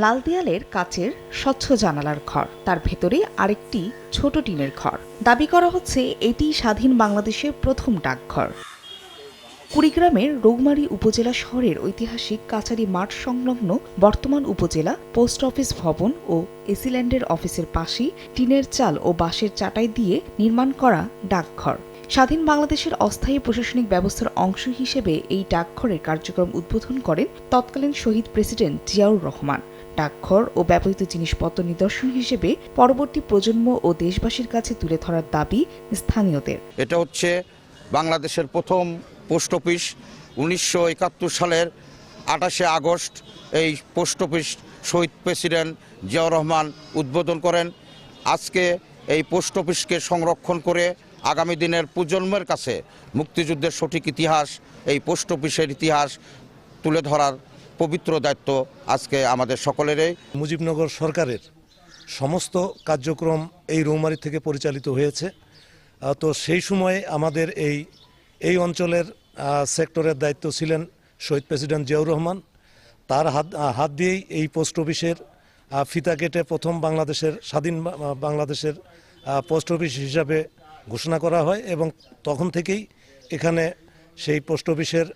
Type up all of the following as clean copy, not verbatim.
লাল দেয়ালের কাচের স্বচ্ছ জানালার ঘর, তার ভেতরে আরেকটি ছোট টিনের ঘর। দাবি করা হচ্ছে এটি স্বাধীন বাংলাদেশের প্রথম ডাকঘর। কুড়িগ্রামের রৌমারী উপজেলা শহরের ঐতিহাসিক কাচারী মাঠ সংলগ্ন বর্তমান উপজেলা পোস্ট অফিস ভবন ও এসিল্যান্ডের অফিসের পাশেই টিনের চাল ও বাঁশের চাটাই দিয়ে নির্মাণ করা ডাকঘর। স্বাধীন বাংলাদেশের অস্থায়ী প্রশাসনিক ব্যবস্থার অংশ হিসেবে এই ডাকঘরের কার্যক্রম উদ্বোধন করেন তৎকালীন শহীদ প্রেসিডেন্ট জিয়াউর রহমান। ডাকঘর ও ব্যবহৃত জিনিসপত্র নিদর্শন হিসেবে পরবর্তী প্রজন্ম ও দেশবাসীর কাছে তুলে ধরার দাবি স্থানীয়দের। এটা হচ্ছে বাংলাদেশের প্রথম পোস্ট অফিস। 1971 সালের 28শে আগস্ট এই পোস্ট অফিস শহীদ প্রেসিডেন্ট জিয়াউর রহমান উদ্বোধন করেন। আজকে এই পোস্ট অফিসকে সংরক্ষণ করে আগামী দিনের প্রজন্মের কাছে মুক্তিযুদ্ধের সঠিক ইতিহাস, এই পোস্ট অফিসের ইতিহাস তুলে ধরার পবিত্র দায়িত্ব আজকে আমাদের সকলেরই। মুজিবনগর সরকারের সমস্ত কার্যক্রম এই রৌমারী থেকে পরিচালিত হয়েছে। তো সেই সময়ে আমাদের এই অঞ্চলের সেক্টরের দায়িত্ব ছিলেন শহীদ প্রেসিডেন্ট জিয়াউর রহমান। তার হাত দিয়েই এই পোস্ট অফিসের ফিতা কেটে প্রথম স্বাধীন বাংলাদেশের পোস্ট অফিস হিসাবে ঘোষণা করা হয় এবং তখন থেকেই এখানে সেই পোস্ট অফিসের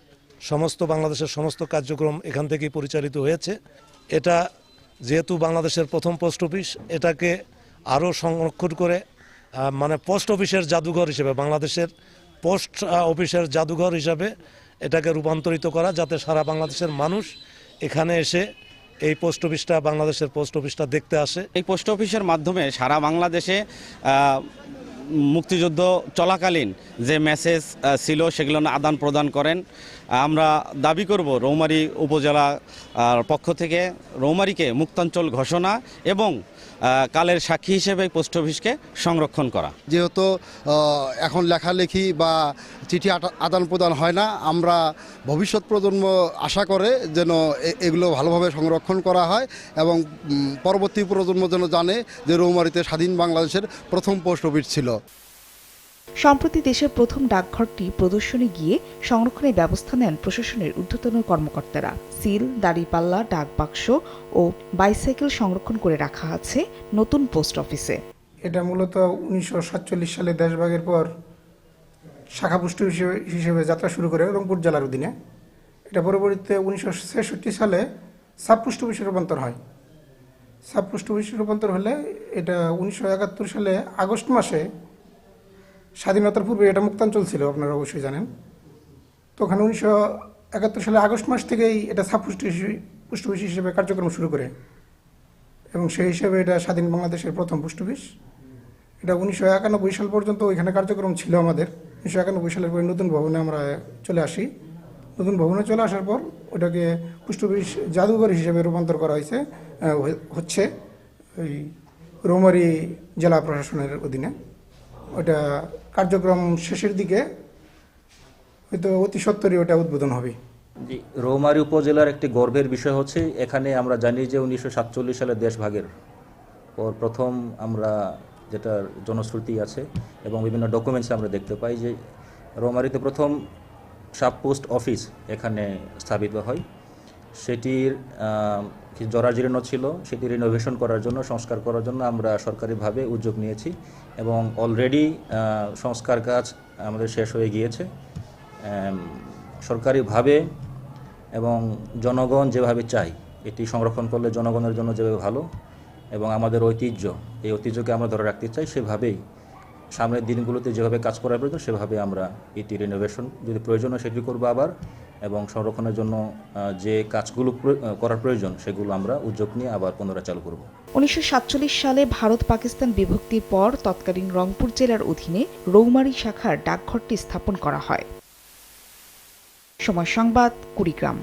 বাংলাদেশের সমস্ত কার্যক্রম এখান থেকেই পরিচালিত হয়েছে। এটা যেহেতু বাংলাদেশের প্রথম পোস্ট অফিস, এটাকে আরও সংরক্ষণ করে মানে পোস্ট অফিসের জাদুঘর হিসেবে, বাংলাদেশের পোস্ট অফিসের জাদুঘর হিসাবে এটাকে রূপান্তরিত করা, যাতে সারা বাংলাদেশের মানুষ এখানে এসে এই বাংলাদেশের পোস্ট অফিসটা দেখতে আসে। এই পোস্ট অফিসের মাধ্যমে সারা বাংলাদেশে মুক্তিযুদ্ধ চলাকালীন যে মেসেজ ছিল সেগুলো আদান প্রদান করেন। আমরা দাবি করব রৌমারী উপজেলা পক্ষ থেকে রৌমারীকে মুক্তাঞ্চল ঘোষণা এবং কালের সাক্ষী হিসেবে পোস্ট অফিসকে সংরক্ষণ করা। যেহেতু এখন লেখালেখি বা চিঠি আদান প্রদান হয় না, আমরা ভবিষ্যৎ প্রজন্ম আশা করে যেন এগুলো ভালোভাবে সংরক্ষণ করা হয় এবং পরবর্তী প্রজন্ম যেন জানে যে রৌমারীতে স্বাধীন বাংলাদেশের প্রথম পোস্ট অফিস ছিল। সম্প্রতি দেশের প্রথম ডাকঘরটি প্রদর্শনী গিয়ে সংরক্ষণের ব্যবস্থা নেন প্রশাসনের ঊর্ধ্বতন কর্মকর্তারা। সিল, দাঁড়িপাল্লা, ডাক বাক্স ও বাইসাইকেল সংরক্ষণ করে রাখা আছে নতুন পোস্ট অফিসে। এটা মূলত 1947 সালে দেশভাগের পর শাখা পোস্ট হিসেবে যাত্রা শুরু করে রংপুর জেলার অধীনে। এটা পরবর্তীতে 1966 সালে সাব পোস্ট অফিসে রূপান্তর হয়। সাব পোস্ট অফিসে রূপান্তর হলে এটা 1971 সালে আগস্ট মাসে, স্বাধীনতার পূর্বে এটা মুক্তাঞ্চল ছিল, আপনারা অবশ্যই জানেন। তো ওখানে 1971 সালে আগস্ট মাস থেকেই এটা সাব পোস্ট অফিস হিসেবে কার্যক্রম শুরু করে এবং সেই হিসেবে এটা স্বাধীন বাংলাদেশের প্রথম পোস্ট অফিস। এটা 1991 সাল পর্যন্ত ওইখানে কার্যক্রম ছিল আমাদের। 1991 সালের পরে নতুন ভবনে আমরা চলে আসি। নতুন ভবনে চলে আসার পর ওটাকে পোস্ট অফিস জাদুঘর হিসেবে রূপান্তর করা হচ্ছে ওই রৌমারী জেলা প্রশাসনের অধীনে। ওটা কার্যক্রম শেষের দিকে হয়তো অতি সত্বরই ওটা উদ্বোধন হবে। রৌমারী উপজেলার একটি গর্বের বিষয় হচ্ছে এখানে আমরা জানি যে 1947 সালে দেশভাগের পর প্রথম আমরা যেটার জনশ্রুতি আছে এবং বিভিন্ন ডকুমেন্টসে আমরা দেখতে পাই যে রৌমারীতে প্রথম সাব পোস্ট অফিস এখানে স্থাপিত হয়। সেটির জরাজীর্ণ ছিল, সেটি রিনোভেশন করার জন্য, সংস্কার করার জন্য আমরা সরকারিভাবে উদ্যোগ নিয়েছি এবং অলরেডি সংস্কার কাজ আমাদের শেষ হয়ে গিয়েছে। সরকারিভাবে এবং জনগণ যেভাবে চায় এটি সংরক্ষণ করলে জনগণের জন্য যেভাবে ভালো এবং আমাদের এই ঐতিহ্যকে আমরা ধরে রাখতে চাই, সেভাবেই সামনের দিনগুলোতে যেভাবে কাজ করার প্রয়োজন সেভাবে আমরা এটি রিনোভেশন যদি প্রয়োজন হয় সেটি করবো আবার, এবং সংরক্ষণের জন্য যে কাজগুলো করার প্রয়োজন সেগুলো আমরা উদ্যোগ নিয়ে আবার পুনরায় চালু করব। 1947 সালে ভারত পাকিস্তান বিভক্তির পর তৎকালীন রংপুর জেলার অধীনে রৌমারী শাখার ডাকঘরটি স্থাপন করা হয়। সময় সংবাদ, কুড়িগ্রাম।